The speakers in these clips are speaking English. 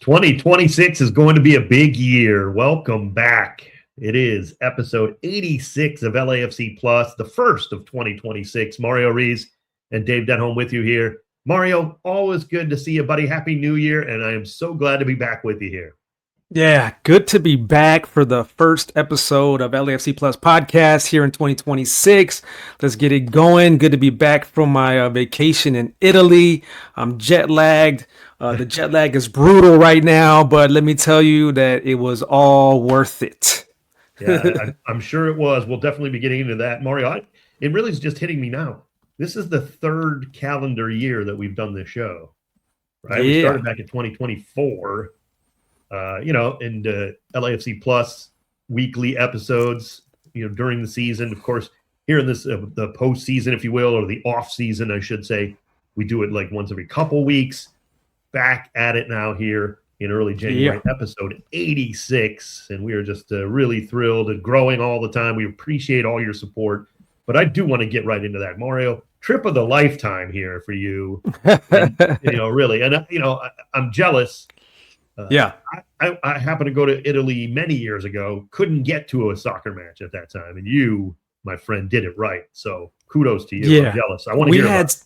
2026 is going to be a big year. Welcome back. It is episode 86 of LAFC Plus, the first of 2026. Mario Ruiz and Dave Denholm with you here. Mario, always good to see you, buddy. Happy New Year, and I am so glad to be back with you here. Yeah, good to be back for the first episode of LAFC Plus Podcast here in 2026. Let's get it going. Good to be back from my vacation in Italy. I'm jet lagged. The jet lag is brutal right now, but let me tell you that it was all worth it. Yeah, I'm sure it was. We'll definitely be getting into that. Mario, it really is just hitting me now. This is the third calendar year that we've done this show, right? Yeah. We started back in 2024. And LAFC Plus weekly episodes, during the season. Of course, here in this the postseason, if you will, or the off season, I should say, we do it like once every couple weeks. Back at it now here in early January, episode 86, and we are just really thrilled and growing all the time. We appreciate all your support, but I do want to get right into that, Mario. Trip of the lifetime here for you, and, really, and I'm jealous. I happened to go to Italy many years ago, couldn't get to a soccer match at that time. And you, my friend, did it right. So kudos to you. Yeah. I'm jealous. I want to hear about it.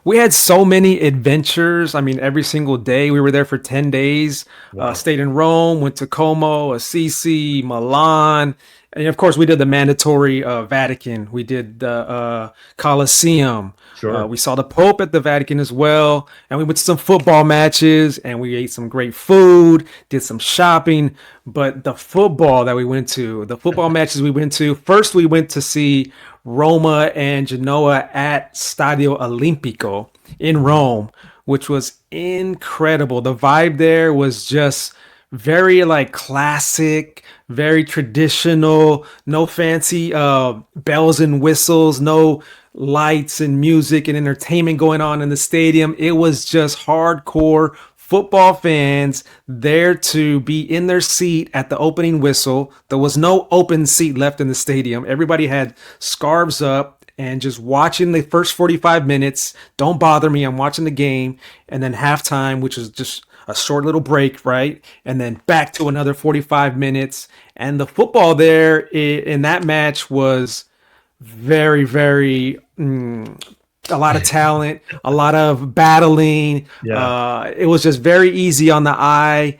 We had so many adventures. I mean, every single day. We were there for 10 days, stayed in Rome, went to Como, Assisi, Milan. And of course, we did the mandatory Vatican. We did the Colosseum. Sure. We saw the Pope at the Vatican as well. And we went to some football matches and we ate some great food, did some shopping. But the football matches we went to, first we went to see Roma and Genoa at Stadio Olimpico in Rome, which was incredible. The vibe there was just very classic, very traditional, no fancy bells and whistles, no lights and music and entertainment going on in the stadium. It was just hardcore football fans there to be in their seat at the opening whistle. There was no open seat left in the stadium. Everybody had scarves up and just watching the first 45 minutes. Don't bother me. I'm watching the game. And then halftime, which was just a short little break, right? And then back to another 45 minutes. And the football there in that match was very, very a lot of talent, a lot of battling. Yeah. It was just very easy on the eye.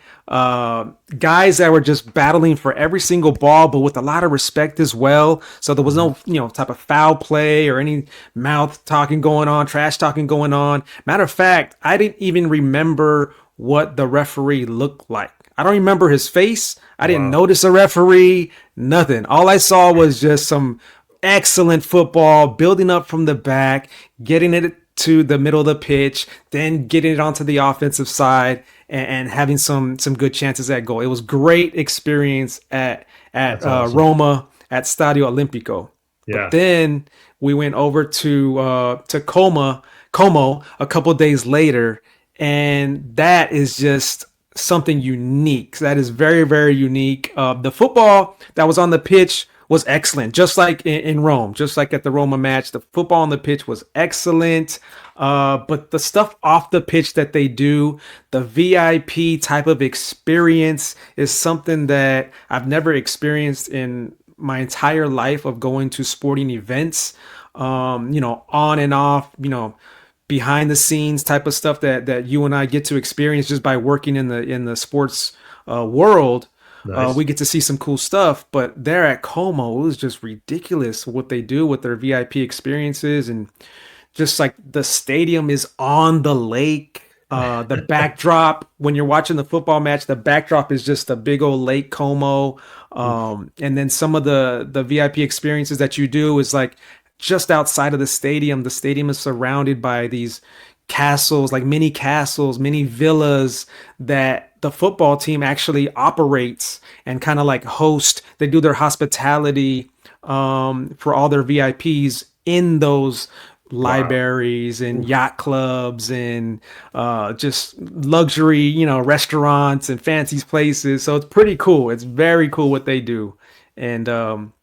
Guys that were just battling for every single ball, but with a lot of respect as well. So there was no, type of foul play or any mouth talking going on, trash talking going on. Matter of fact, I didn't even remember what the referee looked like. I don't remember his face. I didn't notice a referee, nothing. All I saw was just some excellent football, building up from the back, getting it to the middle of the pitch, then getting it onto the offensive side and having some good chances at goal. It was great experience at awesome. Roma at Stadio Olimpico. Yeah. But then we went over to Como a couple of days later, and that is just something unique. That is very, very unique. The football that was on the pitch was excellent, just like in Rome, just like at the Roma match. The football on the pitch was excellent, but the stuff off the pitch that they do, the VIP type of experience, is something that I've never experienced in my entire life of going to sporting events, on and off, behind the scenes type of stuff that you and I get to experience just by working in the sports world. Nice. We get to see some cool stuff, but there at Como, it was just ridiculous what they do with their VIP experiences, and just like the stadium is on the lake. The backdrop, when you're watching the football match, the backdrop is just a big old Lake Como. And then some of the VIP experiences that you do is like just outside of the stadium. The stadium is surrounded by these castles, like mini villas that the football team actually operates and kind of like host. They do their hospitality for all their VIPs in those libraries and yacht clubs and just luxury, restaurants and fancy places. So it's pretty cool. It's very cool what they do. And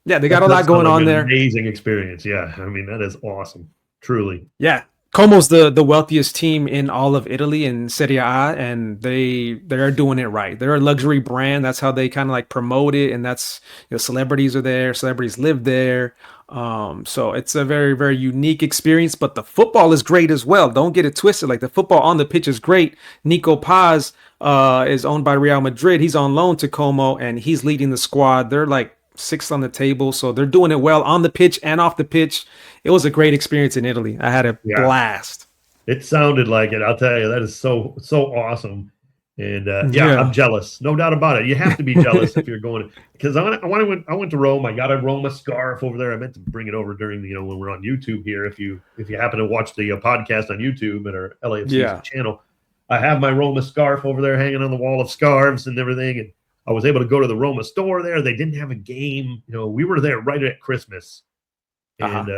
they got a lot going on there. Amazing experience. Yeah. I mean, that is awesome. Truly. Yeah. Como's the wealthiest team in all of Italy in Serie A, and they're doing it right. They're a luxury brand. That's how they kind of like promote it, and that's, celebrities are there, celebrities live there. So it's a very, very unique experience. But the football is great as well. Don't get it twisted. Like, the football on the pitch is great. Nico Paz is owned by Real Madrid. He's on loan to Como, and he's leading the squad. They're like sixth on the table, so they're doing it well on the pitch and off the pitch. It was a great experience in Italy. I had a blast. It sounded like it. I'll tell you, that is so awesome. And I'm jealous, no doubt about it. You have to be jealous if you're going, because I went to Rome. I got a Roma scarf over there. I meant to bring it over during when we're on YouTube here. If you happen to watch the podcast on YouTube at our LAFC channel, I have my Roma scarf over there hanging on the wall of scarves and everything. And I was able to go to the Roma store there. They didn't have a game. We were there right at Christmas, and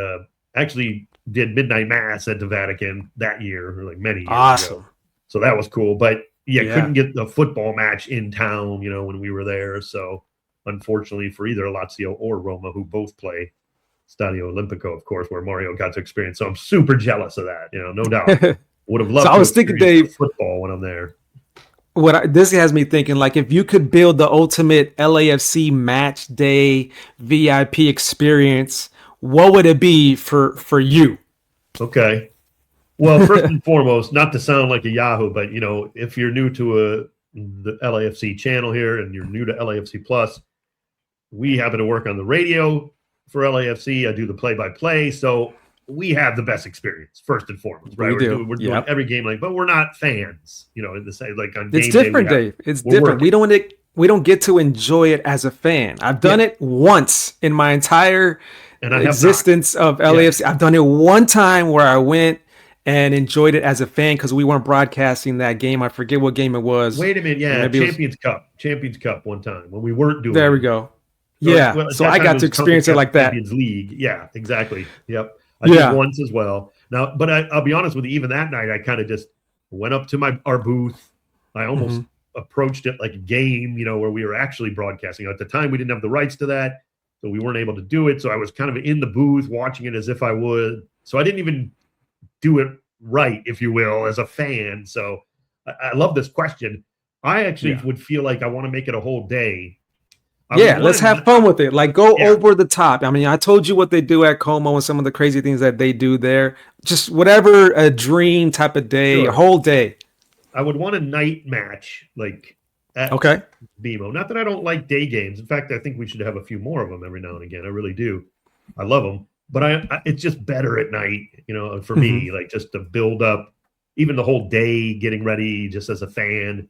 actually did midnight mass at the Vatican that year, or like many years ago. So that was cool. But couldn't get the football match in town, when we were there. So unfortunately for either Lazio or Roma, who both play Stadio Olimpico, of course, where Mario got to experience. So I'm super jealous of that. No doubt. Would have loved. So I was thinking, Dave, football when I'm there. This has me thinking, like, if you could build the ultimate LAFC match day VIP experience, what would it be for you? Okay. Well, first and foremost, not to sound like a Yahoo, but if you're new to the LAFC channel here and you're new to LAFC Plus, we happen to work on the radio for LAFC. I do the play-by-play, so we have the best experience first and foremost, right? We're doing every game, but we're not fans, in the same, like on game day. It's different, Dave. It's different. Working. We don't get to enjoy it as a fan. I've done it once in my entire existence of LAFC. I've done it one time where I went and enjoyed it as a fan because we weren't broadcasting that game. I forget what game it was. Wait a minute, Champions Cup one time when we weren't doing. There we go. So I got to experience it like that. Champions League, exactly. Yep. I did once as well. Now, but I'll be honest with you, even that night, I kind of just went up to our booth. I almost approached it like a game, where we were actually broadcasting. At the time, we didn't have the rights to that, so we weren't able to do it. So I was kind of in the booth watching it as if I would. So I didn't even do it right, if you will, as a fan. So I love this question. I actually would feel like I want to make it a whole day. Let's have fun with it. Like, go over the top. I mean, I told you what they do at Como and some of the crazy things that they do there. Just whatever, a dream type of day, a whole day. I would want a night match, like at BMO. Not that I don't like day games. In fact, I think we should have a few more of them every now and again. I really do. I love them. But it's just better at night, for me, like just to build up even the whole day, getting ready just as a fan.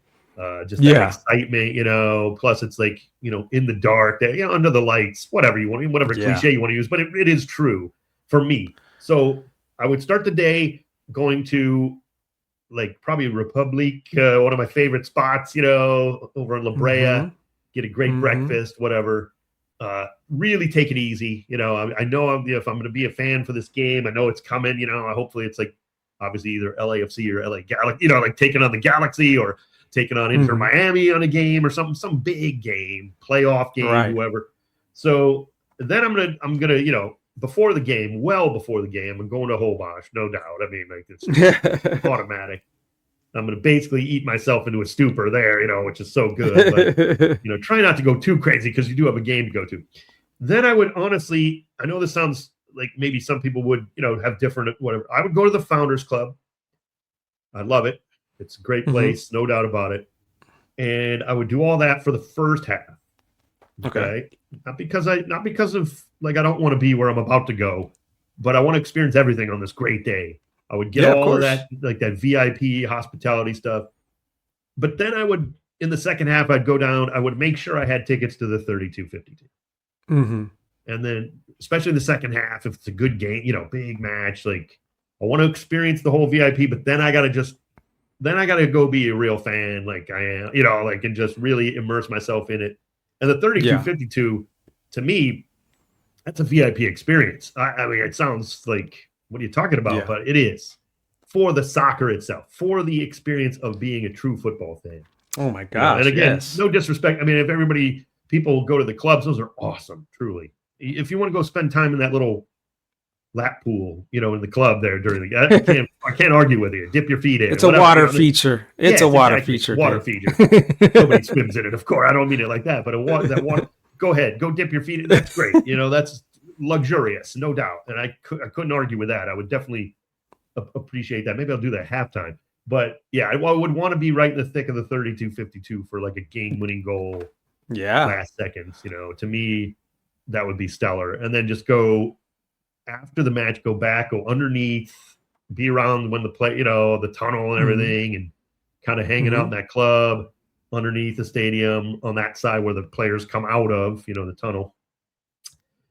Just that excitement, plus it's like, in the dark, under the lights, whatever you want, whatever cliche you want to use, but it is true for me. So I would start the day going to like probably Republic, one of my favorite spots, over in La Brea, get a great breakfast, whatever. Really take it easy. I know if I'm going to be a fan for this game, I know it's coming, hopefully it's like obviously either LAFC or LA Galaxy, like taking on the Galaxy or taking on Inter Miami on a game or some big game, playoff game, whoever. So then I'm gonna, before the game, I'm going to Holbox, no doubt. I mean, like it's automatic. I'm gonna basically eat myself into a stupor there, which is so good. But try not to go too crazy because you do have a game to go to. Then I would honestly, I know this sounds like maybe some people would, have different whatever. I would go to the Founders Club. I love it. It's a great place, no doubt about it. And I would do all that for the first half. Okay. Not because of like I don't want to be where I'm about to go, but I want to experience everything on this great day. I would get all of that, like that VIP hospitality stuff. But then I would, in the second half, I'd go down. I would make sure I had tickets to the 32-52. And then, especially in the second half, if it's a good game, big match, like I want to experience the whole VIP, but then I got to go be a real fan, like I am, and just really immerse myself in it. And the 32-52, to me, that's a VIP experience. I mean, it sounds like, what are you talking about? But it is for the soccer itself, for the experience of being a true football fan. Oh my gosh. And again, no disrespect. I mean, if people go to the clubs, those are awesome, truly. If you want to go spend time in that little lap pool, in the club there during the. I can't argue with you. Dip your feet in. It's a water feature. It's a water feature. Water feature. Nobody swims in it, of course. I don't mean it like that, but that water. Go ahead, go dip your feet in. That's great. That's luxurious, no doubt. And I couldn't argue with that. I would definitely appreciate that. Maybe I'll do that halftime. But yeah, I would want to be right in the thick of the 32-52 for like a game-winning goal. Yeah, last seconds. To me, that would be stellar. And then just go after the match, go back, go underneath, be around when the play, the tunnel and everything, and kind of hanging out in that club underneath the stadium on that side where the players come out of, the tunnel,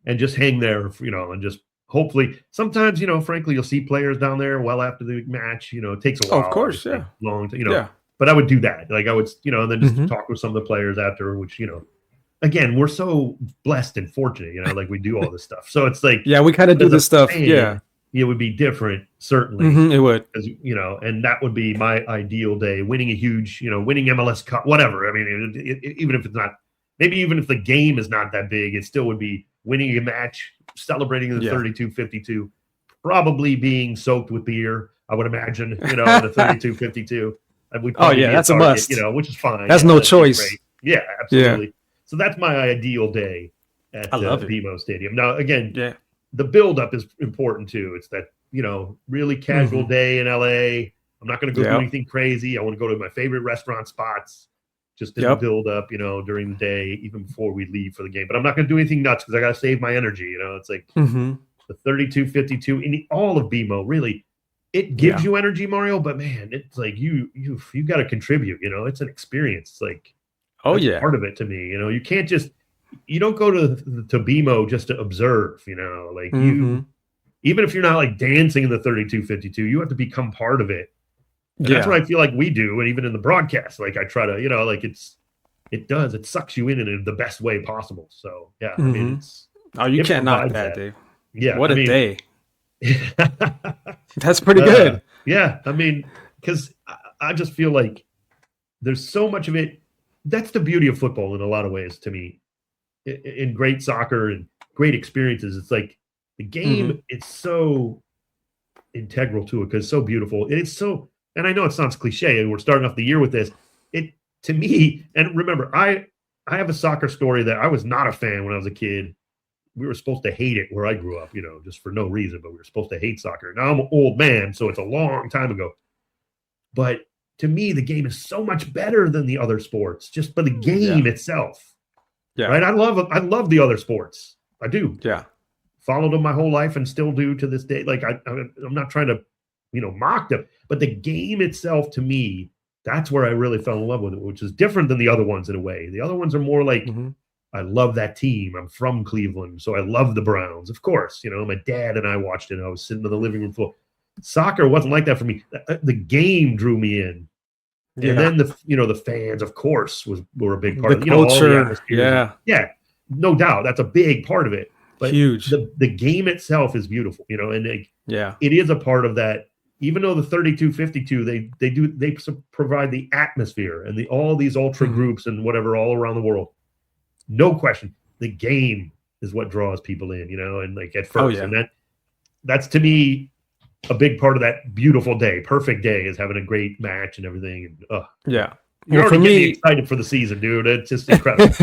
and just hang there, and just hopefully sometimes, frankly, you'll see players down there well after the match, it takes a while. Of course. Yeah. Long, but I would do that. Like I would, and then just talk with some of the players after, which, again, we're so blessed and fortunate, like we do all this stuff. So it's like, yeah, we kind of do this stuff. Yeah. It would be different, certainly. It would. And that would be my ideal day, winning a huge, winning MLS Cup, whatever. I mean, even if it's not, maybe even if the game is not that big, it still would be winning a match, celebrating the 32-52, probably being soaked with beer, I would imagine, in the 32-52. That's a must. Which is fine. That's no choice. Yeah, absolutely. Yeah. So that's my ideal day at BMO Stadium. Now, again, the build-up is important too. It's that, really casual day in LA. I'm not going to go do anything crazy. I want to go to my favorite restaurant spots just to build up, during the day, even before we leave for the game. But I'm not going to do anything nuts because I got to save my energy. It's like the 32-52 in all of BMO, really. It gives you energy, Mario, but man, it's like you got to contribute. It's an experience. It's like part of it to me. You can't just don't go to BMO just to observe. Like you, even if you're not like dancing in the 32-52, you have to become part of it. And that's what I feel like we do, and even in the broadcast, like I try to, like it sucks you in the best way possible. So yeah, I mean, you can't knock that, Dave. Yeah, what a day. That's pretty good. Yeah, I mean, because I just feel like there's so much of it. That's the beauty of football in a lot of ways to me. In great soccer and great experiences, it's like the game. It's so integral to it because it's so beautiful. It's so, and I know it sounds cliche, and we're starting off the year with this. It to me, and remember, I have a soccer story that I was not a fan when I was a kid. We were supposed to hate it where I grew up, just for no reason, but we were supposed to hate soccer. Now I'm an old man, so it's a long time ago. But to me, the game is so much better than the other sports, just by the game itself. Yeah. Right. I love the other sports. I do. Yeah. Followed them my whole life and still do to this day. Like I'm not trying to, mock them, but the game itself, to me, that's where I really fell in love with it, which is different than the other ones in a way. The other ones are more like, I love that team. I'm from Cleveland, so I love the Browns. Of course, my dad and I watched it. I was sitting in the living room floor. Soccer wasn't like that for me. The game drew me in, and then the fans, of course, were a big part of it. Culture. All the yeah, no doubt, that's a big part of it. But huge. The game itself is beautiful, and it is a part of that. Even though the 32-52, they provide the atmosphere and all these ultra groups and whatever all around the world. No question, the game is what draws people in, and like at first, and that's to me a big part of that beautiful day, perfect day, is having a great match and everything. And you're already getting excited for the season, dude. It's just incredible.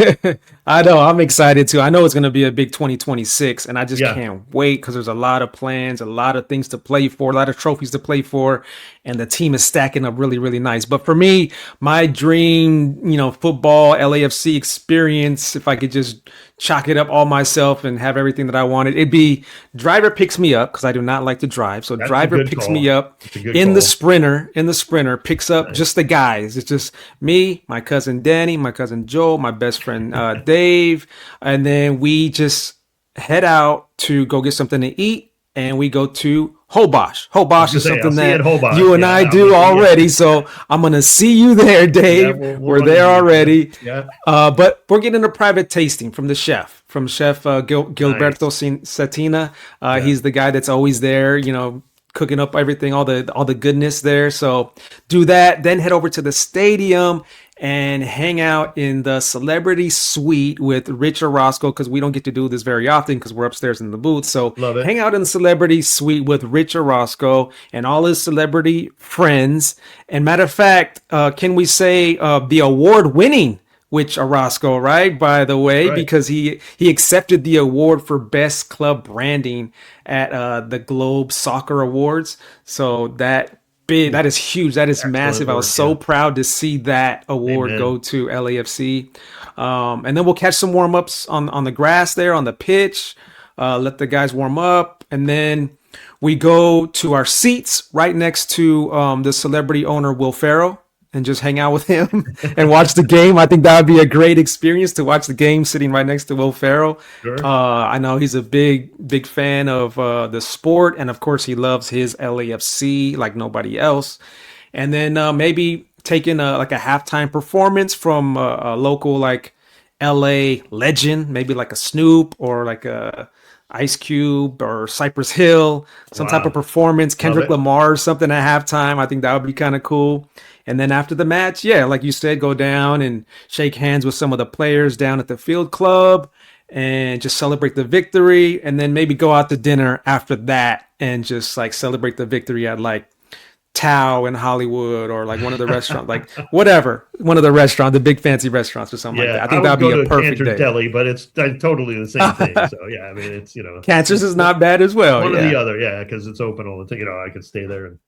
I know, I'm excited too. I know it's going to be a big 2026, and I just can't wait because there's a lot of plans, a lot of things to play for, a lot of trophies to play for, and the team is stacking up really, really nice. But for me, my dream, football LAFC experience, if I could just chalk it up all myself and have everything that I wanted, it'd be driver picks me up because I do not like to drive. So that's driver picks me up in the sprinter, picks up just the guys. It's just me, my cousin Danny, my cousin Joel, my best friend Dave, and then we just head out to go get something to eat, and we go to Hobosh. Hobosh is something that you and I do already, so I'm going to see you there, Dave. We're there already. Yeah. But we're getting a private tasting from Chef Gilberto Cetina. He's the guy that's always there, cooking up everything, all the goodness there. So do that, then head over to the stadium and hang out in the celebrity suite with Rich Orozco, because we don't get to do this very often because we're upstairs in the booth. So Love it. hang out in the celebrity suite with Rich Orozco and all his celebrity friends. And matter of fact, can we say the award-winning Rich Orozco, right? By the way, Right. because he accepted the award for best club branding at the Globe Soccer Awards. So that is huge. That is Excellent massive. I was work, so yeah. proud to see that award Amen. go to LAFC. And then we'll catch some warm-ups on the grass there, on the pitch, let the guys warm up. And then we go to our seats right next to the celebrity owner, Will Ferrell, and just hang out with him and watch the game. I think that would be a great experience to watch the game sitting right next to Will Ferrell. Sure. I know he's a big fan of the sport, and of course he loves his LAFC like nobody else. And then maybe taking a halftime performance from a local like LA legend, maybe like a Snoop or like a Ice Cube or Cypress Hill, some type Wow. of performance, Kendrick it. Lamar or something at halftime. I think that would be kind of cool. And then after the match, yeah, like you said, go down and shake hands with some of the players down at the field club and just celebrate the victory. And then maybe go out to dinner after that and just like celebrate the victory at like Tao in Hollywood or like one of the restaurants, like whatever, one of the restaurants, the big fancy restaurants or something like that. I think that'd be a perfect Cantor's day. Deli, but it's totally the same thing. So yeah, I mean, it's Cancer's is not bad as well. one or Yeah. the other, yeah, because it's open all the time. I could stay there and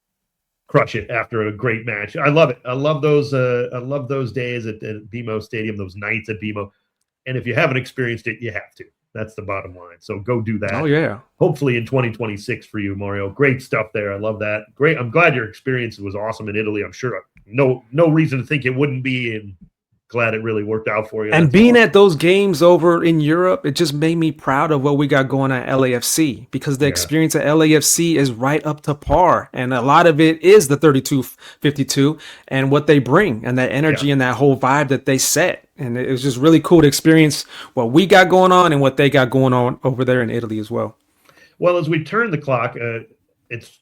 crush it after a great match. I love it. I love those. I love those days at BMO Stadium, those nights at BMO. And if you haven't experienced it, you have to. That's the bottom line. So go do that. Oh yeah. Hopefully in 2026 for you, Mario. Great stuff there. I love that. Great. I'm glad your experience was awesome in Italy. I'm sure no reason to think it wouldn't be, and glad it really worked out for you. And That's being awesome. at those games over in Europe, it just made me proud of what we got going at LAFC, because the Yeah. experience at LAFC is right up to par. And a lot of it is the 32-52 and what they bring and that energy and that whole vibe that they set. And it was just really cool to experience what we got going on and what they got going on over there in Italy as well. Well, as we turn the clock,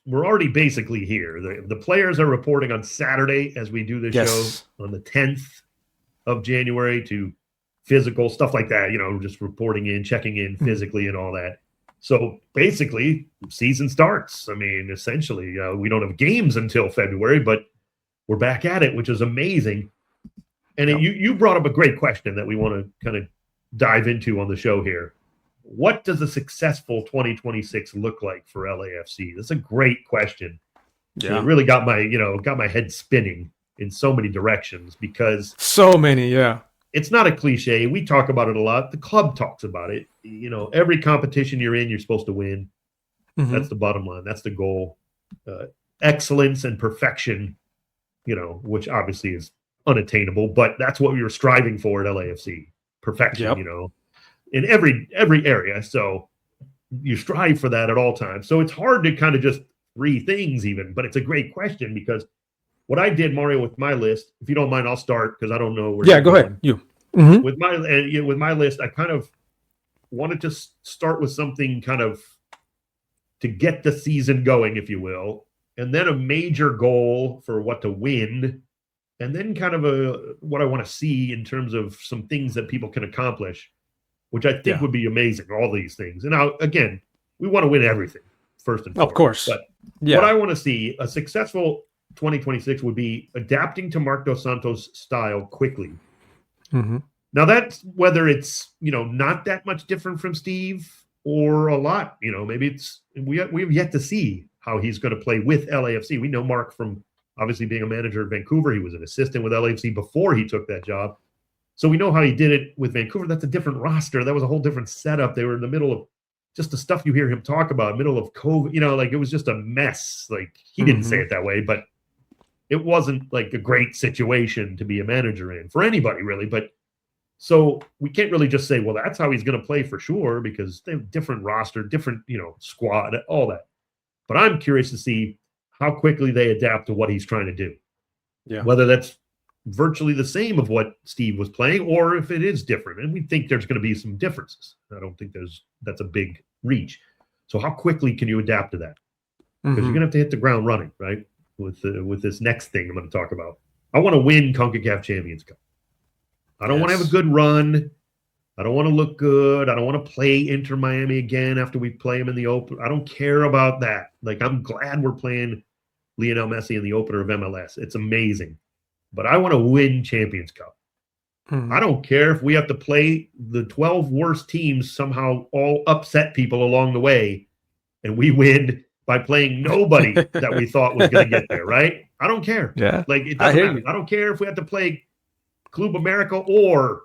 we're already basically here. The players are reporting on Saturday as we do this Yes. show on the 10th of January to physical stuff like that. Just reporting in, checking in physically, and all that. So basically, season starts. I mean, essentially, we don't have games until February, but we're back at it, which is amazing. And you brought up a great question that we want to kind of dive into on the show here. What does a successful 2026 look like for LAFC? That's a great question. Yeah. It really got my head spinning in so many directions, because So many, yeah. it's not a cliche. We talk about it a lot. The club talks about it. Every competition you're in, you're supposed to win. Mhm. That's the bottom line. That's the goal. Excellence and perfection, which obviously is unattainable, but that's what we were striving for at LAFC. Perfection, Yep. In every area. So you strive for that at all times. So it's hard to kind of just three things even, but it's a great question, because what I did, Mario, with my list, if you don't mind, I'll start because I don't know where. Yeah, go ahead. You. Mhm. With my list, I kind of wanted to start with something kind of to get the season going, if you will, and then a major goal for what to win, and then kind of what I want to see in terms of some things that people can accomplish, which I think would be amazing. All these things, and now again, we want to win everything first and foremost. Of course. But Yeah. what I want to see, a successful 2026 would be adapting to Marc Dos Santos' style quickly. Mhm. Now that's whether it's not that much different from Steve or a lot. Maybe it's we have yet to see how he's going to play with LAFC. We know Mark from obviously being a manager at Vancouver. He was an assistant with LAFC before he took that job, so we know how he did it with Vancouver. That's a different roster. That was a whole different setup. They were in the middle of just the stuff you hear him talk about, middle of COVID. Like it was just a mess. Like he didn't say it that way, but it wasn't like a great situation to be a manager in for anybody really. But so we can't really just say, well, that's how he's going to play for sure, because they have different roster, different, squad, all that. But I'm curious to see how quickly they adapt to what he's trying to do. Yeah. Whether that's virtually the same of what Steve was playing, or if it is different. And we think there's going to be some differences. I don't think that's a big reach. So how quickly can you adapt to that? Because you're going to have to hit the ground running, right? With this next thing I'm going to talk about. I want to win CONCACAF Champions Cup. I don't want to have a good run. I don't want to look good. I don't want to play Inter Miami again after we play them in the open. I don't care about that. Like, I'm glad we're playing Lionel Messi in the opener of MLS. It's amazing. But I want to win Champions Cup. I don't care if we have to play the 12 worst teams somehow all upset people along the way, and we win by playing nobody that we thought was going to get there, right? I don't care. Yeah. Like, it doesn't matter. I don't care if we have to play Club America or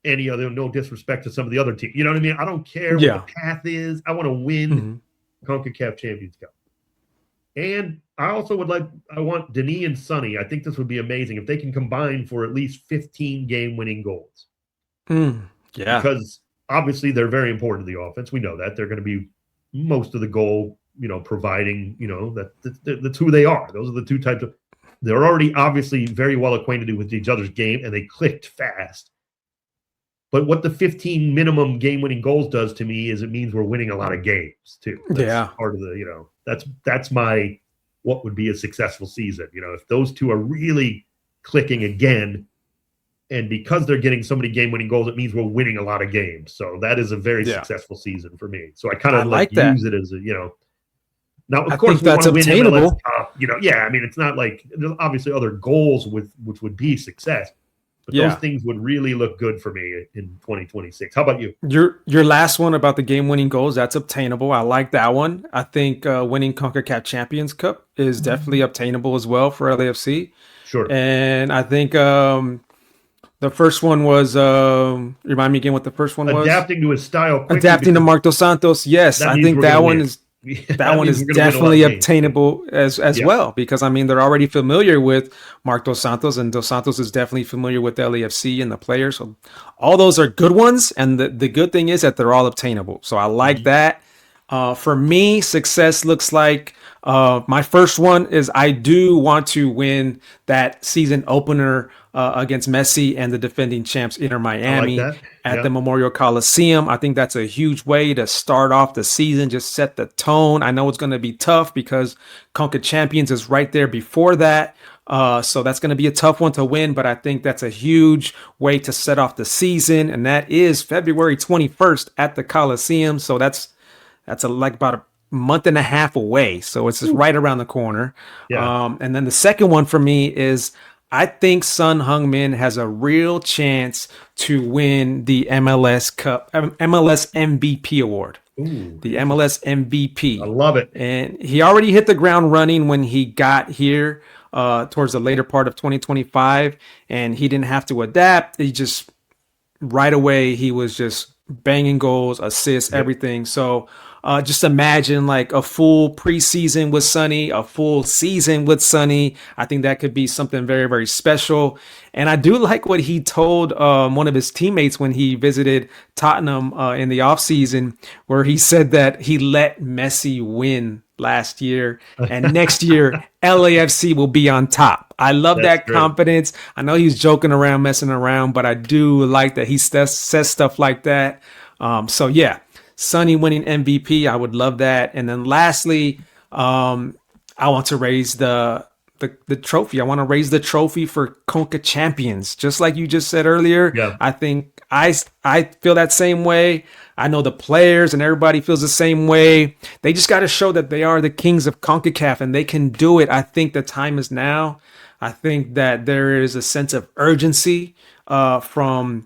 any other, no disrespect to some of the other teams. You know what I mean? I don't care what the path is. I want to win CONCACAF Champions Cup. And I also I want Denis and Sonny. I think this would be amazing if they can combine for at least 15 game-winning goals. Yeah. Because obviously they're very important to the offense. We know that. They're going to be most of the goal, providing, that's who they are. Those are the two types of – they're already obviously very well acquainted with each other's game, and they clicked fast. But what the 15 minimum game-winning goals does to me is it means we're winning a lot of games too. That's part of the, that's my what would be a successful season. If those two are really clicking again, and because they're getting so many game-winning goals, it means we're winning a lot of games. So that is a very successful season for me. So I kind of like use it as a, Now, of course, that's obtainable. It's not like there's obviously other goals which would be success. But those things would really look good for me in 2026. How about you? Your last one about the game-winning goals, that's obtainable. I like that one. I think winning CONCACAF Champions Cup is definitely obtainable as well for LAFC. Sure. And I think the first one was, remind me again what the first one was? Adapting to his style. Adapting to Marc Dos Santos. Yes, I think that one is that one is definitely obtainable as well, because they're already familiar with Marc Dos Santos, and Dos Santos is definitely familiar with LAFC and the players. So all those are good ones, and the good thing is that they're all obtainable. So I like that. For me, success looks like my first one is I do want to win that season opener against Messi and the defending champs Inter Miami at the Memorial Coliseum. I think that's a huge way to start off the season, just set the tone. I know it's going to be tough because CONCACAF Champions is right there before that. So that's going to be a tough one to win, but I think that's a huge way to set off the season. And that is February 21st at the Coliseum. So that's like about a month and a half away. So it's just right around the corner. And then the second one for me is I think Son Heung-Min has a real chance to win the MLS Cup, MLS MVP award. Ooh. The MLS MVP. I love it. And he already hit the ground running when he got here towards the later part of 2025, and he didn't have to adapt. He just right away, he was just banging goals, assists, everything. So just imagine like a full preseason with Sonny, a full season with Sonny. I think that could be something very, very special. And I do like what he told one of his teammates when he visited Tottenham in the offseason, where he said that he let Messi win last year, and next year LAFC will be on top. I love that confidence. I know he's joking around, messing around, but I do like that he says stuff like that. So yeah, Sonny winning MVP, I would love that. And then lastly, I want to raise the trophy. I want to raise the trophy for CONCACAF Champions, just like you just said earlier. Yeah. I think I feel that same way. I know the players and everybody feels the same way. They just got to show that they are the kings of CONCACAF and they can do it. I think the time is now. I think that there is a sense of urgency from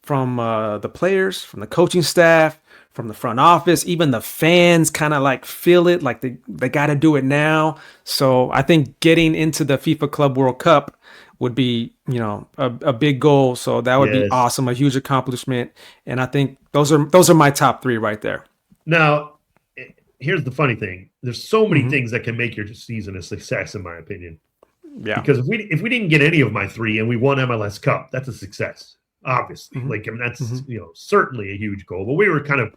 the players, from the coaching staff, from the front office, even the fans kind of like feel it, like they got to do it now. So I think getting into the FIFA Club World Cup would be, a big goal. So that would be awesome, a huge accomplishment. And I think those are my top three right there. Now, here's the funny thing. There's so many things that can make your season a success, in my opinion. Yeah. Because if we didn't get any of my three and we won MLS Cup, that's a success. Obviously, that's certainly a huge goal. But we were kind of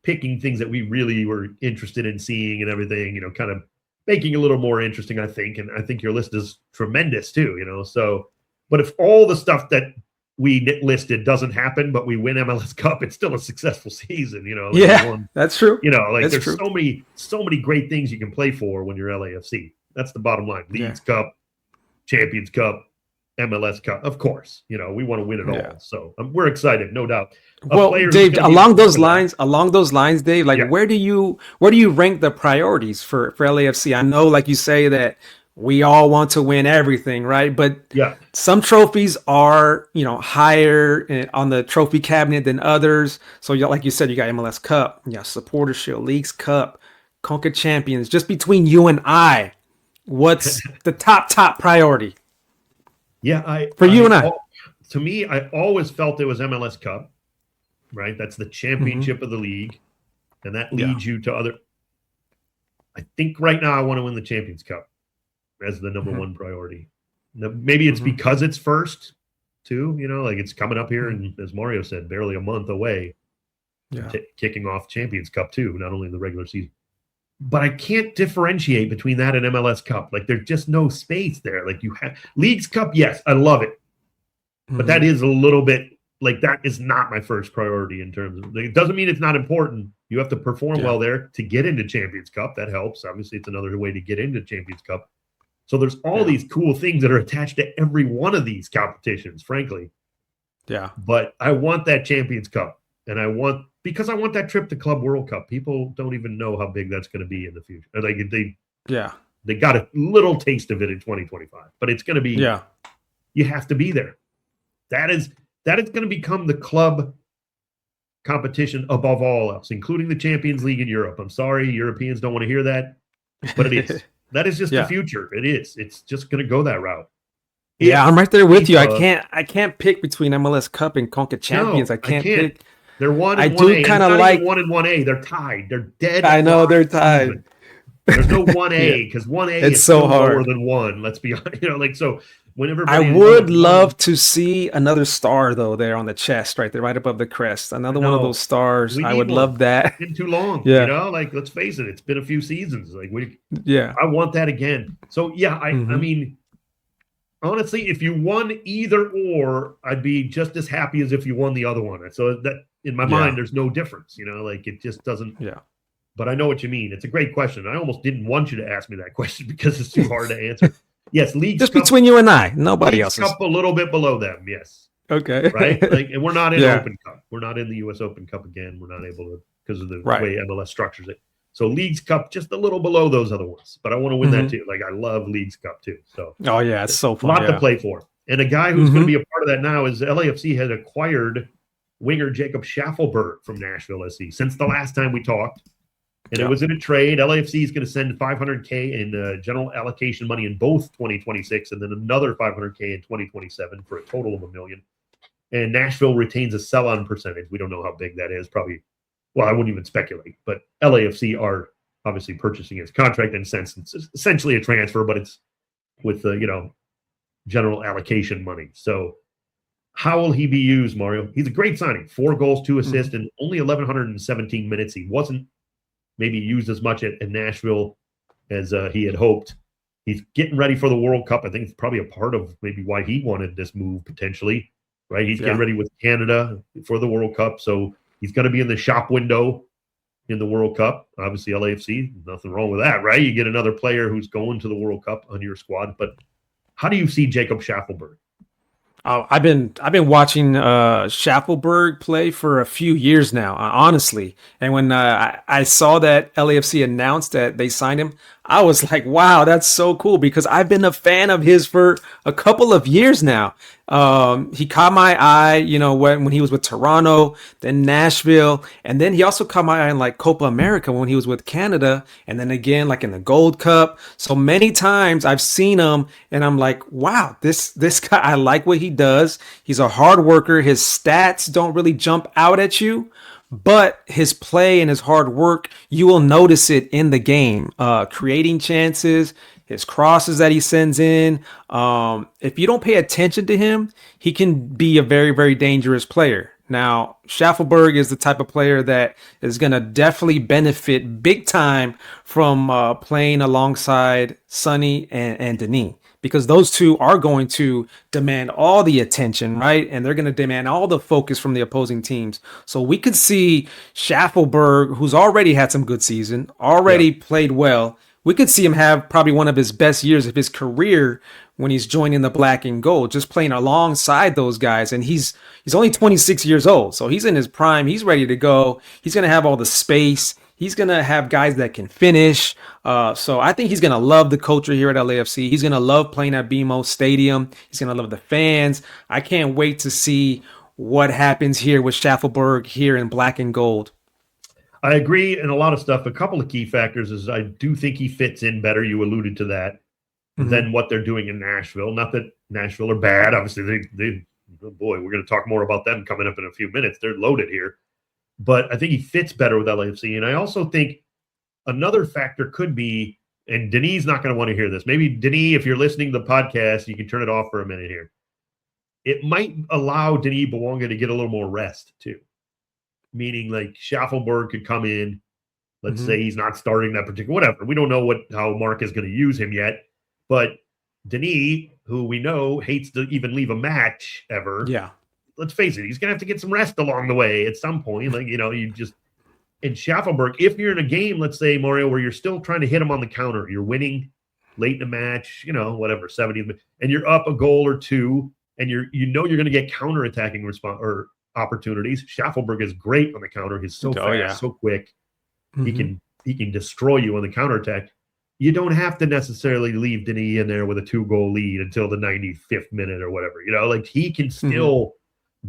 picking things that we really were interested in seeing and everything. Kind of making it a little more interesting, I think. And I think your list is tremendous too. So, but if all the stuff that we listed doesn't happen, but we win MLS Cup, it's still a successful season. That's true. That's there's true. so many great things you can play for when you're LAFC. That's the bottom line. Leagues Cup, Champions Cup, MLS Cup. Of course, we want to win it all. So we're excited, no doubt. Well, Dave, along those lines, Dave, like where do you rank the priorities for LAFC? I know, like you say, that we all want to win everything, right? But some trophies are, higher on the trophy cabinet than others. So like you said, you got MLS Cup, you got Supporter Shield, Leagues Cup, Conca Champions. Just between you and I, what's the top priority? Yeah, to me, I always felt it was MLS Cup, right? That's the championship of the league, and that leads you to other. I think right now I want to win the Champions Cup as the number one priority. Now, maybe it's because it's first, too. Like it's coming up here, and as Mario said, barely a month away, kicking off Champions Cup too, not only in the regular season. But I can't differentiate between that and MLS Cup. Like there's just no space there. Like you have Leagues Cup, yes, I love it, but that is a little bit like that is not my first priority in terms of. It doesn't mean it's not important. You have to perform well there to get into Champions Cup. That helps. Obviously, it's another way to get into Champions Cup. So there's all these cool things that are attached to every one of these competitions, frankly. Yeah. But I want that Champions Cup, and because I want that trip to Club World Cup. People don't even know how big that's going to be in the future. Like they got a little taste of it in 2025, but it's going to be. Yeah. You have to be there. That is going to become the club competition above all else, including the Champions League in Europe. I'm sorry, Europeans don't want to hear that, but it is. That is just the future. It is. It's just going to go that route. I'm right there with you. I can't pick between MLS Cup and Conca Champions. I can't pick. They're 1 and 1A. I do kind of like 1 and 1A. They're tied. They're dead. I know they're tied. There's no 1A because 1A is so hard. More than 1. Let's be honest. So whenever I would love to see another star though there on the chest, right there, right above the crest. Another one of those stars. I would love that. It's been too long. Let's face it. It's been a few seasons. I want that again. So I mean. Honestly, if you won either or, I'd be just as happy as if you won the other one. So that in my mind, there's no difference, it just doesn't. Yeah. But I know what you mean. It's a great question. I almost didn't want you to ask me that question because it's too hard to answer. Yes, Leagues just Cup, between you and I, nobody else. Cup a little bit below them. Yes. Okay. Right. And we're not in Open Cup. We're not in the U.S. Open Cup again. We're not able to because of the way MLS structures it. So Leagues Cup just a little below those other ones, but I want to win that too. Like I love Leagues Cup too. So it's so fun. A lot to play for. And a guy who's going to be a part of that now is LAFC has acquired winger Jacob Shaffelburg from Nashville SC since the last time we talked. And it was in a trade. LAFC is going to send $500K in general allocation money in both 2026 and then another $500K in 2027 for a total of $1 million. And Nashville retains a sell-on percentage. We don't know how big that is. Probably. Well, I wouldn't even speculate, but LAFC are obviously purchasing his contract in a sense. It's essentially a transfer, but it's with the, general allocation money. So how will he be used, Mario? He's a great signing. 4 goals, 2 assists, and only 1,117 minutes. He wasn't maybe used as much at Nashville as he had hoped. He's getting ready for the World Cup. I think it's probably a part of maybe why he wanted this move potentially, right? He's getting ready with Canada for the World Cup. So he's going to be in the shop window in the World Cup. Obviously, LAFC, nothing wrong with that, right? You get another player who's going to the World Cup on your squad. But how do you see Jacob Shaffelburg? Oh, I've been watching Shaffelburg play for a few years now, honestly. And when I saw that LAFC announced that they signed him, I was like, wow, that's so cool because I've been a fan of his for a couple of years now. He caught my eye, when he was with Toronto, then Nashville, and then he also caught my eye in like Copa America when he was with Canada, and then again like in the Gold Cup. So many times I've seen him, and I'm like, wow, this guy, I like what he does. He's a hard worker. His stats don't really jump out at you. But his play and his hard work, you will notice it in the game, creating chances, his crosses that he sends in. If you don't pay attention to him, he can be a very, very dangerous player. Now, Shaffelburg is the type of player that is going to definitely benefit big time from playing alongside Sonny and Denis. Because those two are going to demand all the attention, right? And they're going to demand all the focus from the opposing teams. So we could see Shaffelburg, who's already had some good season, already played well. we could see him have probably one of his best years of his career when he's joining the black and gold, just playing alongside those guys. And he's only 26 years old, so he's in his prime. He's ready to go. He's gonna have all the space. He's gonna have guys that can finish. So I think he's gonna love the culture here at LAFC. He's gonna love playing at BMO Stadium. He's gonna love the fans. I can't wait to see what happens here with Shaffelburg here in black and gold. I agree in a lot of stuff. A couple of key factors is I do think he fits in better. You alluded to that than what they're doing in Nashville. Not that Nashville are bad. Obviously, they oh boy, we're going to talk more about them coming up in a few minutes. They're loaded here. But I think he fits better with LAFC. And I also think another factor could be, and Denis not going to want to hear this. Maybe, Denis, if you're listening to the podcast, you can turn it off for a minute here. It might allow Denis Bouanga to get a little more rest, too. Meaning, like, Shaffelburg could come in. Let's say he's not starting that particular, whatever. We don't know how Mark is going to use him yet. But Denis, who we know hates to even leave a match ever. Yeah. Let's face it, he's going to have to get some rest along the way at some point. Like, you just – in Shaffelburg, if you're in a game, let's say, Mario, where you're still trying to hit him on the counter, you're winning late in a match, whatever, 70th, and you're up a goal or two, and you're going to get counterattacking response or opportunities. Shaffelburg is great on the counter. He's so fast, so quick. He can destroy you on the counterattack. You don't have to necessarily leave Denis in there with a 2-goal lead until the 95th minute or whatever. Like, he can still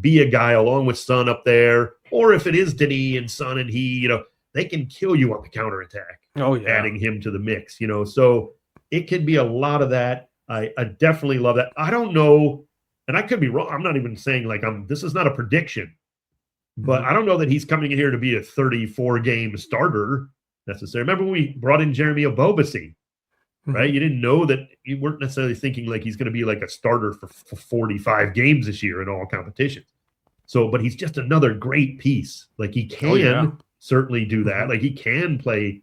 be a guy along with Son up there, or if it is Denis and Son and he, they can kill you on the counterattack. Adding him to the mix, So it could be a lot of that. I definitely love that. I don't know, and I could be wrong. I'm not even saying this is not a prediction, but I don't know that he's coming in here to be a 34-game starter necessarily. Remember when we brought in Jeremy Obobasi, right? You didn't know that. You weren't necessarily thinking like he's going to be like a starter for 45 games this year in all competitions. So, but he's just another great piece. Like, he can certainly do that. Like, he can play,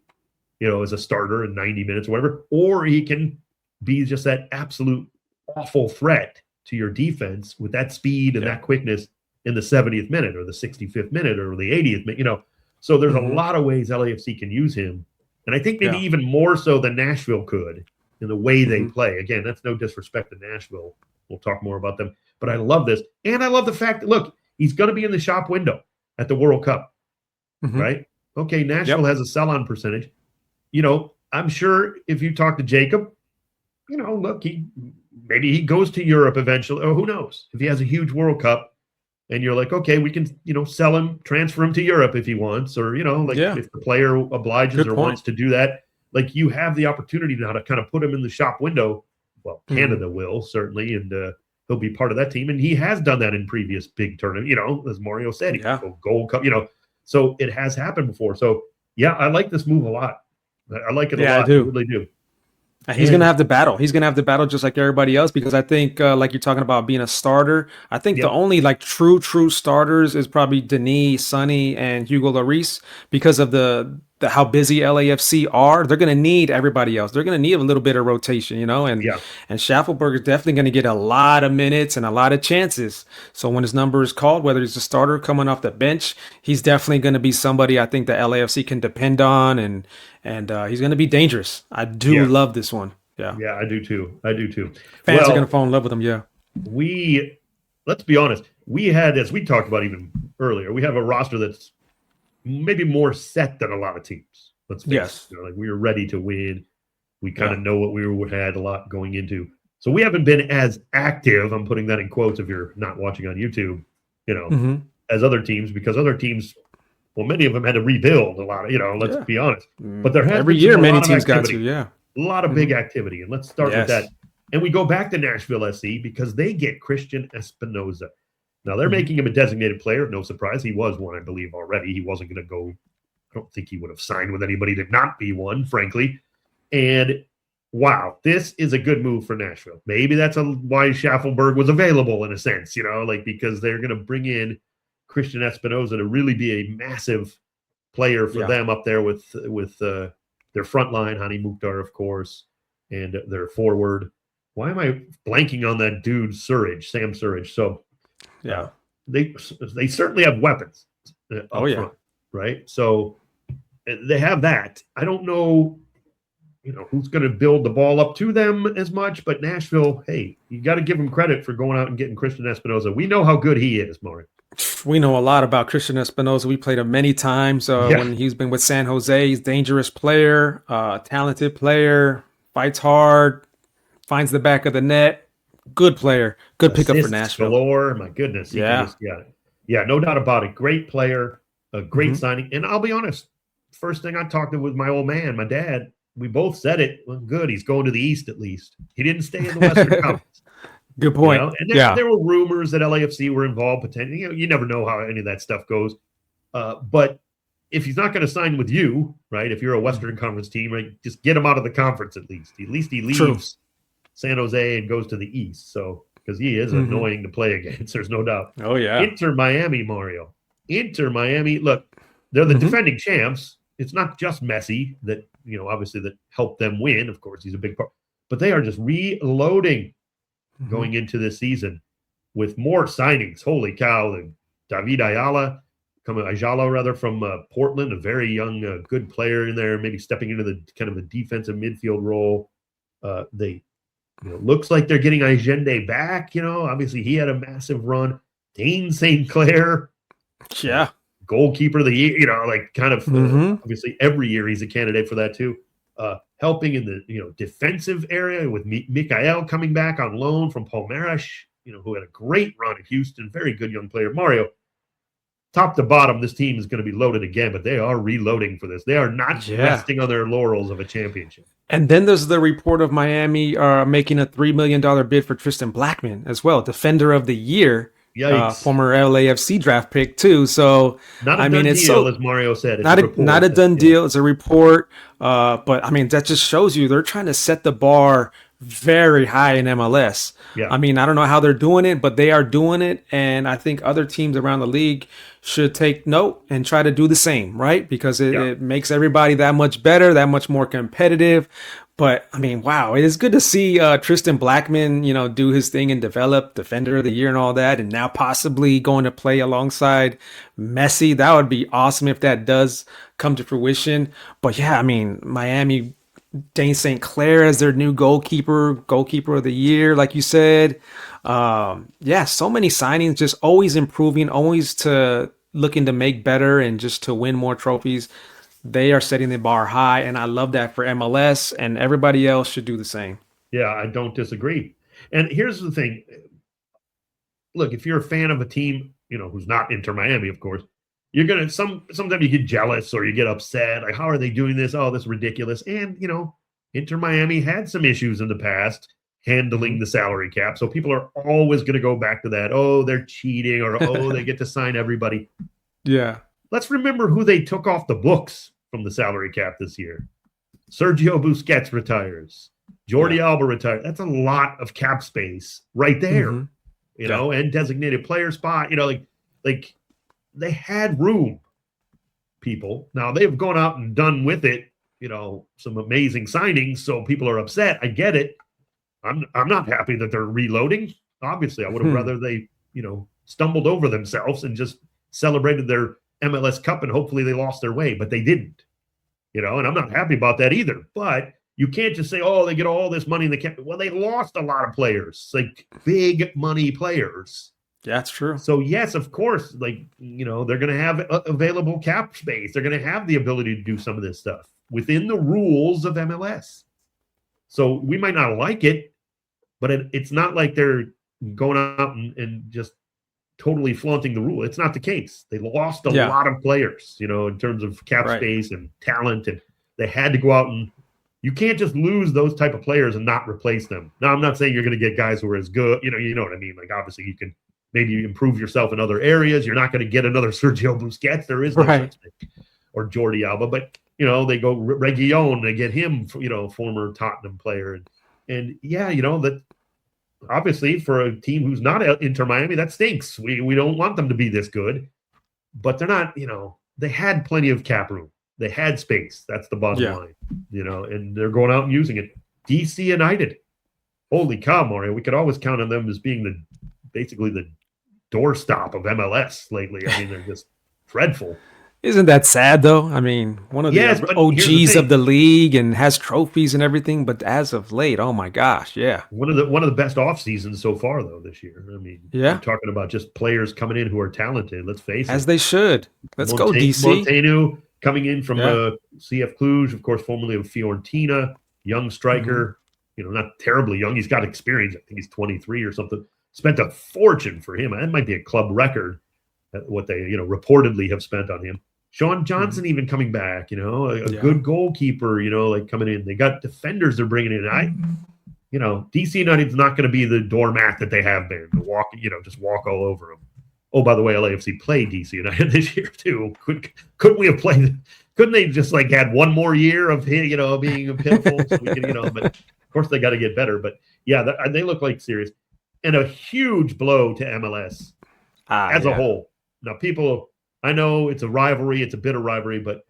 as a starter in 90 minutes or whatever, or he can be just that absolute awful threat to your defense with that speed and that quickness in the 70th minute or the 65th minute or the 80th minute, So there's a lot of ways LAFC can use him. And I think maybe even more so than Nashville could in the way they play. Again, that's no disrespect to Nashville. We'll talk more about them. But I love this. And I love the fact that, look, he's going to be in the shop window at the World Cup, right? Okay, Nashville has a sell-on percentage. I'm sure if you talk to Jacob, look, maybe he goes to Europe eventually, or who knows? If he has a huge World Cup, and you're like, okay, we can, sell him, transfer him to Europe if he wants, or, if the player obliges wants to do that, like, you have the opportunity now to kind of put him in the shop window. Well, Canada will certainly, and he'll be part of that team. And he has done that in previous big tournaments, as Mario said, Gold Cup, so it has happened before. So, yeah, I like this move a lot. I like it a lot. I really do. He's going to have to battle. He's going to have to battle just like everybody else, because I think, like you're talking about being a starter, I think the only true starters is probably Denis, Sonny, and Hugo Lloris, because of the how busy LAFC are. They're going to need everybody else. They're going to need a little bit of rotation, and Shaffelburg is definitely going to get a lot of minutes and a lot of chances. So when his number is called, whether he's a starter coming off the bench, he's definitely going to be somebody I think the LAFC can depend on, and he's going to be dangerous. I do love this one. Yeah, I do too. Fans are going to fall in love with him. Yeah, let's be honest. We had, as we talked about even earlier, we have a roster that's maybe more set than a lot of teams. Let's face it. Like, we were ready to win. We kind of know what we had a lot going into. So we haven't been as active. I'm putting that in quotes if you're not watching on YouTube, as other teams, because other teams, well, many of them had to rebuild a lot of, let's be honest. But there has every year many teams got to, a lot of big activity. And let's start with that. And we go back to Nashville SC because they get Christian Espinoza. Now, they're making him a designated player. No surprise. He was one, I believe, already. He wasn't going to go. I don't think he would have signed with anybody to not be one, frankly. And, wow, this is a good move for Nashville. Maybe that's why Shaffelburg was available in a sense, because they're going to bring in Christian Espinoza to really be a massive player for them up there with their front line, Hani Mukhtar, of course, and their forward. Why am I blanking on that dude, Sam Surridge? So, they certainly have weapons up front, right? So they have that. I don't know who's going to build the ball up to them as much. But Nashville, hey, you got to give them credit for going out and getting Christian Espinoza. We know how good he is, Mario. We know a lot about Christian Espinoza. We played him many times when he's been with San Jose. He's a dangerous player, talented player, fights hard, finds the back of the net. Good player. Good pickup for Nashville. Galore. My goodness. Yeah, no doubt about it. Great player, a great signing. And I'll be honest, first thing I talked to was my old man, my dad. We both said it. Well, good. He's going to the East at least. He didn't stay in the Western Conference. Good point. And there were rumors that LAFC were involved potentially. You never know how any of that stuff goes. But if he's not going to sign with you, right? If you're a Western Conference team, right, just get him out of the conference at least. At least he leaves San Jose and goes to the East. So because he is annoying to play against, there's no doubt. Oh yeah. Inter Miami, Mario. Inter Miami. Look, they're the defending champs. It's not just Messi that obviously that helped them win. Of course, he's a big part, but they are just reloading going into this season with more signings. Holy cow! And David Ayala from Portland, a very young, good player in there, maybe stepping into the kind of a defensive midfield role. They looks like they're getting Allende back. Obviously he had a massive run. Dane St. Clair, goalkeeper of the year. Obviously every year he's a candidate for that too. Helping in the defensive area with Mikael coming back on loan from Palmeiras, who had a great run at Houston, very good young player. Mario, top to bottom, this team is going to be loaded again, but they are reloading for this. They are not resting on their laurels of a championship. And then there's the report of Miami making a $3 million bid for Tristan Blackman as well, defender of the year. Former LAFC draft pick too. So not a done deal, as Mario said. It's not a done deal. It's a report. But that just shows you they're trying to set the bar very high in MLS. Yeah. I don't know how they're doing it, but they are doing it. And I think other teams around the league should take note and try to do the same, right? Because it makes everybody that much better, that much more competitive. But wow, it is good to see Tristan Blackman, do his thing and develop defender of the year and all that. And now possibly going to play alongside Messi. That would be awesome if that does come to fruition. But Miami, Dane St. Clair as their new goalkeeper of the year, like you said. So many signings, just always improving, always looking to make better and just to win more trophies. They are setting the bar high, and I love that for MLS, and everybody else should do the same. Yeah, I don't disagree. And here's the thing. Look, if you're a fan of a team, who's not Inter Miami, of course, you're going to sometimes you get jealous or you get upset. Like, how are they doing this? Oh, this is ridiculous. And, Inter Miami had some issues in the past handling the salary cap. So people are always going to go back to that. Oh, they're cheating, or, they get to sign everybody. Yeah. Let's remember who they took off the books from the salary cap this year. Sergio Busquets retires. Jordi Alba retires. That's a lot of cap space right there, and designated player spot. Like they had room, people. Now they've gone out and done with it, some amazing signings. So people are upset. I get it. I'm not happy that they're reloading. Obviously, I would have rather they, stumbled over themselves and just celebrated their MLS Cup, and hopefully they lost their way, but they didn't, and I'm not happy about that either. But you can't just say, oh, they get all this money in the cap. Well, they lost a lot of players, like big money players. That's true. So yes, of course, they're going to have available cap space. They're going to have the ability to do some of this stuff within the rules of MLS. So we might not like it, but it's not like they're going out and just totally flaunting the rule. It's not the case. They lost a lot of players, in terms of cap space and talent, and they had to go out, and you can't just lose those type of players and not replace them. Now, I'm not saying you're going to get guys who are as good, you know what I mean? Like, obviously you can maybe improve yourself in other areas. You're not going to get another Sergio Busquets. There is no such thing. Or Jordi Alba, but they go Reguilon, they get him, former Tottenham player. And that obviously for a team who's not Inter Miami, that stinks. We don't want them to be this good, but they're not, they had plenty of cap room. They had space. That's the bottom line, and they're going out and using it. DC United. Holy cow, Mario. We could always count on them as being basically the doorstop of MLS lately. I mean, they're just dreadful. Isn't that sad though? I mean, one of the Yes, but here's the OGs of thing. the league and has trophies and everything, but as of late, oh my gosh, yeah. One of the best off seasons so far though this year. I mean, you're Yeah, talking about just players coming in who are talented. Let's face as it. they should. Let's go, DC. Montaigne coming in from Yeah. CF Cluj, of course, formerly of Fiorentina, young Hmm. striker. Not terribly young. He's got experience. I think he's 23 or something. Spent a fortune for him. That might be a club record. What they reportedly have spent on him. Sean Johnson even coming back. A Yeah. good goalkeeper. Like coming in. They got defenders they're bringing in. DC United's not going to be the doormat that they have been. Just walk all over them. Oh, by the way, LAFC played DC United this year too. Couldn't we have played? Couldn't they just had one more year of being pitiful? So we could, but of course they got to get better. But yeah, they look like serious, and a huge blow to MLS as a Yeah. whole. Now, people, I know it's a rivalry, it's a bitter rivalry, but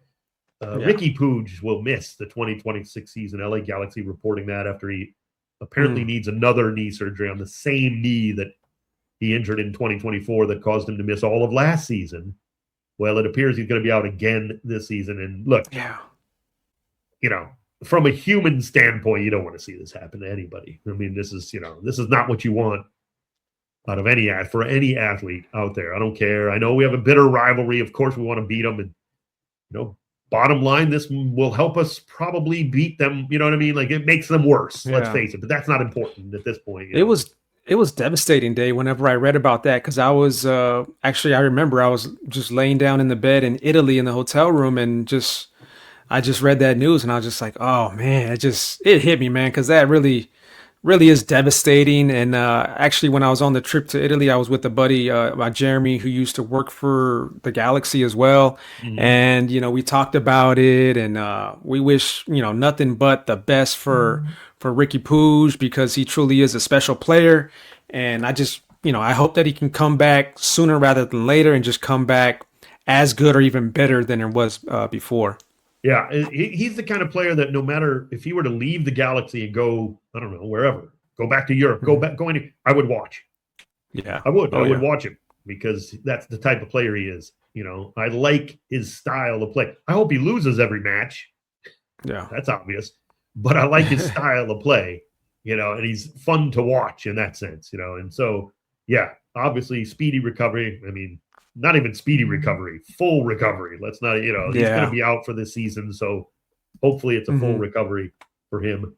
Yeah. Ricky Puig will miss the 2026 season. LA Galaxy reporting that after he apparently needs another knee surgery on the same knee that he injured in 2024 that caused him to miss all of last season. Well, it appears he's going to be out again this season. And look, Yeah. From a human standpoint, you don't want to see this happen to anybody. I mean, this is not what you want out of for any athlete out there. I don't care. I know we have a bitter rivalry. Of course, we want to beat them. And, bottom line, this will help us probably beat them. You know what I mean? Like, it makes them worse. Let's face it. But that's not important at this point. It was devastating day whenever I read about that because I was actually I remember I was just laying down in the bed in Italy in the hotel room and I just read that news and I was just like, oh man, it hit me, man, because that really is devastating. And actually, when I was on the trip to Italy, I was with a buddy, Jeremy, who used to work for the Galaxy as well. Mhm. And we talked about it, and we wish nothing but the best for Ricky Puig because he truly is a special player. And I hope that he can come back sooner rather than later and just come back as good or even better than it was before. Yeah, he's the kind of player that no matter if he were to leave the Galaxy and go, I don't know, wherever, go back to Europe, I would watch. Yeah. I would. Oh I would yeah. watch him because that's the type of player he is. I like his style of play. I hope he loses every match. Yeah. That's obvious. But I like his style of play, and he's fun to watch in that sense, And so, yeah, obviously, speedy recovery. I mean, not even speedy recovery, full recovery. Let's not, he's going to be out for this season. So hopefully it's a full recovery for him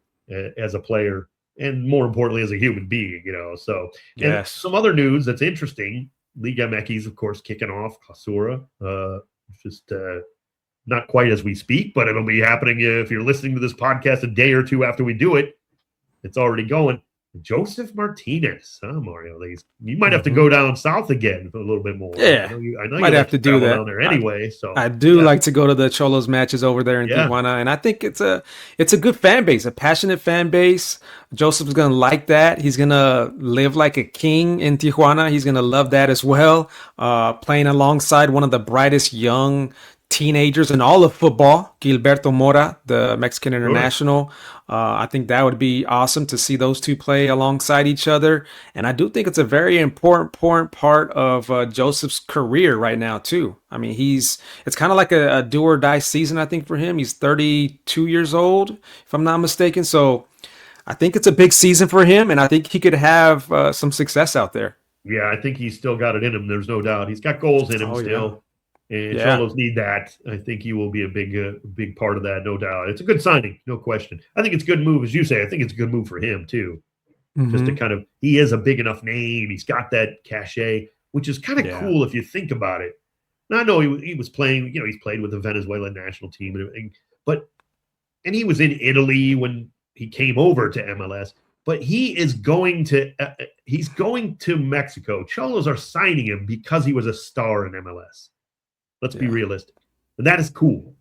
as a player and more importantly, as a human being, So, and some other news that's interesting. Liga MX, of course, kicking off Clausura. Just not quite as we speak, but it'll be happening if you're listening to this podcast a day or two after we do it. It's already going. Joseph Martinez, Mario? You might have to go down south again for a little bit more. Yeah, I know might you have like to to do travel that down there anyway. I do like to go to the Cholos matches over there in Tijuana, and I think it's a good fan base, a passionate fan base. Joseph's gonna like that. He's gonna live like a king in Tijuana. He's gonna love that as well. Playing alongside one of the brightest young teenagers in all of football, Gilberto Mora, the Mexican international. I think that would be awesome to see those two play alongside each other. And I do think it's a very important part of Joseph's career right now, too. I mean, it's kind of like a do or die season, I think, for him. He's 32 years old, if I'm not mistaken. So I think it's a big season for him, and I think he could have some success out there. Yeah, I think he's still got it in him. There's no doubt. He's got goals in him still. Yeah. And Cholos need that. I think he will be a big part of that, no doubt. It's a good signing, no question. I think it's a good move, as you say. I think it's a good move for him, too. Just to he is a big enough name. He's got that cachet, which is kind of cool if you think about it. Now, I know he was playing, he's played with the Venezuelan national team and everything, and he was in Italy when he came over to MLS. But he's going to Mexico. Cholos are signing him because he was a star in MLS. Let's be realistic. And that is cool.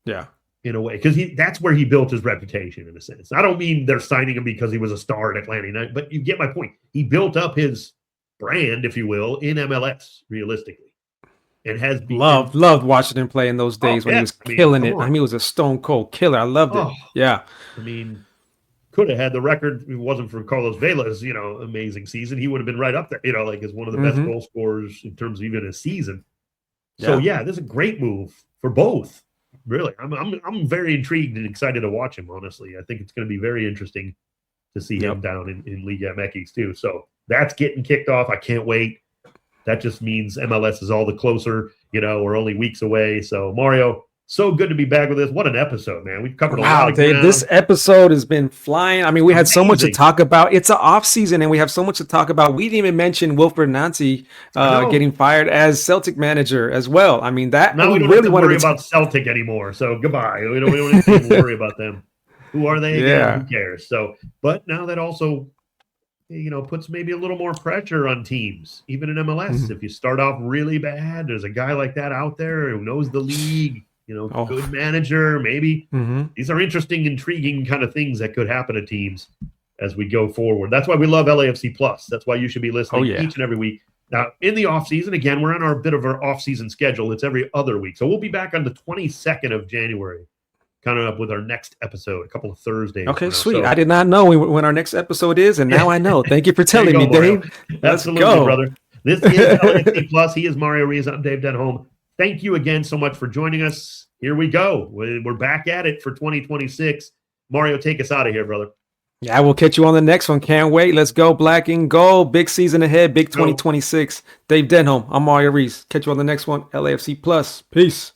Yeah. In a way. Because that's where he built his reputation, in a sense. I don't mean they're signing him because he was a star at Atlanta United, but you get my point. He built up his brand, if you will, in MLS, realistically. And has been loved watching him play in those days when he was killing it. I mean, he was a stone cold killer. I loved it. Yeah. I mean, could have had the record if it wasn't for Carlos Vela's, amazing season. He would have been right up there, like as one of the best goal scorers in terms of even a season. So this is a great move for both. Really, I'm very intrigued and excited to watch him. Honestly, I think it's going to be very interesting to see him down in Liga MX too. So that's getting kicked off. I can't wait. That just means MLS is all the closer. We're only weeks away. So Mario, so good to be back with us. What an episode, man. We've covered a lot of ground. This episode has been flying. I mean, we had so much to talk about. It's an off season and we have so much to talk about. We didn't even mention Wilfred Nancy getting fired as Celtic manager as well. I mean, that now we don't really want to worry about Celtic anymore. So goodbye. We don't even worry about them. Who are they again? Yeah. Who cares? So, but now that also, puts maybe a little more pressure on teams, even in MLS. Mm-hmm. If you start off really bad, there's a guy like that out there who knows the league, good manager, maybe. Mm-hmm. These are interesting, intriguing kind of things that could happen to teams as we go forward. That's why we love LAFC Plus. That's why you should be listening each and every week. Now, in the off season, again, we're on our bit of our off season schedule. It's every other week. So we'll be back on the 22nd of January. Coming up with our next episode, a couple of Thursdays. Okay, sweet. So, I did not know when our next episode is, and now I know. Thank you for telling me, Dave. Absolutely, brother. This is LAFC Plus. He is Mario Ruiz. I'm Dave Denholm. Thank you again so much for joining us. Here we go. We're back at it for 2026. Mario, take us out of here, brother. Yeah, we'll catch you on the next one. Can't wait. Let's go, Black and Gold. Big season ahead. Big 2026. Dave Denholm. I'm Mario Ruiz. Catch you on the next one. LAFC Plus. Peace.